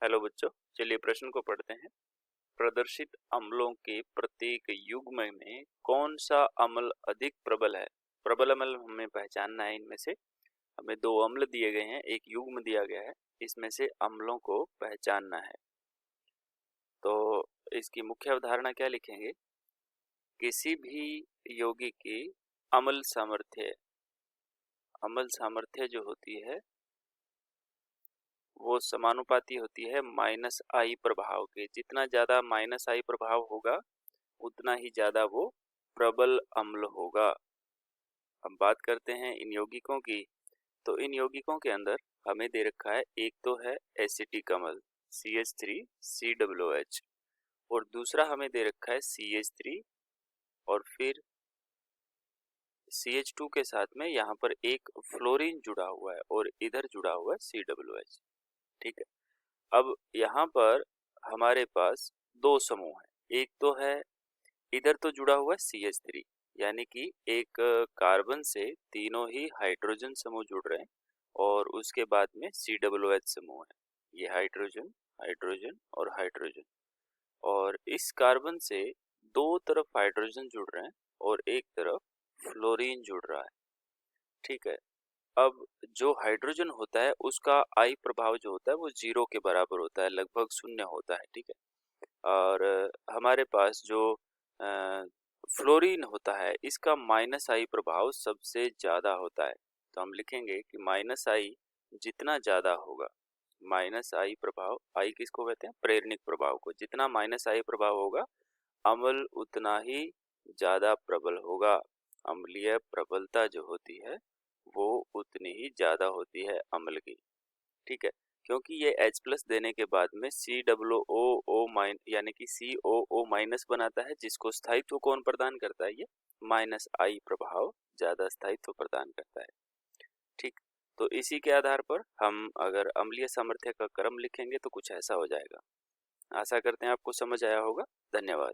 Hello बच्चों, चलिए प्रश्न को पढ़ते हैं। प्रदर्शित अम्लों के प्रत्येक युग्म में कौन सा अम्ल अधिक प्रबल है? प्रबल अम्ल हमें पहचानना है। इनमें से हमें दो अम्ल दिए गए हैं, एक युग्म दिया गया है। इसमें से अम्लों को पहचानना है। तो इसकी मुख्य अवधारणा क्या लिखेंगे? किसी भी यौगिक की अम्ल सामर्थ्य जो होती है वो समानुपाती होती है माइनस आई प्रभाव के। जितना ज़्यादा माइनस आई प्रभाव होगा उतना ही ज़्यादा वो प्रबल अम्ल होगा। अब बात करते हैं इन यौगिकों की। तो इन यौगिकों के अंदर हमें दे रखा है, एक तो है एसिटिक अम्ल CH3COOH, और दूसरा हमें दे रखा है CH3, और फिर CH2 के साथ में यहाँ पर एक फ्लोरीन जुड़ा हुआ है और इधर जुड़ा हुआ है COOH। ठीक है। अब यहाँ पर हमारे पास दो समूह हैं। एक तो है इधर तो जुड़ा हुआ है CH3, यानी कि एक कार्बन से तीनों ही हाइड्रोजन समूह जुड़ रहे हैं, और उसके बाद में COOH समूह है। ये हाइड्रोजन, हाइड्रोजन और हाइड्रोजन, और इस कार्बन से दो तरफ हाइड्रोजन जुड़ रहे हैं और एक तरफ फ्लोरीन जुड़ रहा है। ठीक है। अब जो हाइड्रोजन होता है उसका आई प्रभाव जो होता है वो 0 के बराबर होता है, लगभग शून्य होता है। ठीक है। और हमारे पास जो फ्लोरीन होता है इसका माइनस आई प्रभाव सबसे ज़्यादा होता है। तो हम लिखेंगे कि माइनस आई जितना ज़्यादा होगा, माइनस आई प्रभाव, आई किसको कहते हैं? प्रेरणिक प्रभाव को। जितना माइनस आई प्रभाव होगा अम्ल उतना ही ज़्यादा प्रबल होगा। अम्लीय प्रबलता जो होती है वो उतनी ही ज़्यादा होती है अम्ल की। ठीक है। क्योंकि ये H+ देने के बाद में COO- यानी कि COO- बनाता है, जिसको स्थायित्व कौन प्रदान करता है? ये माइनस आई प्रभाव ज़्यादा स्थायित्व प्रदान करता है। ठीक। तो इसी के आधार पर हम अगर अम्लीय सामर्थ्य का क्रम लिखेंगे तो कुछ ऐसा हो जाएगा। आशा करते हैं आपको समझ आया होगा। धन्यवाद।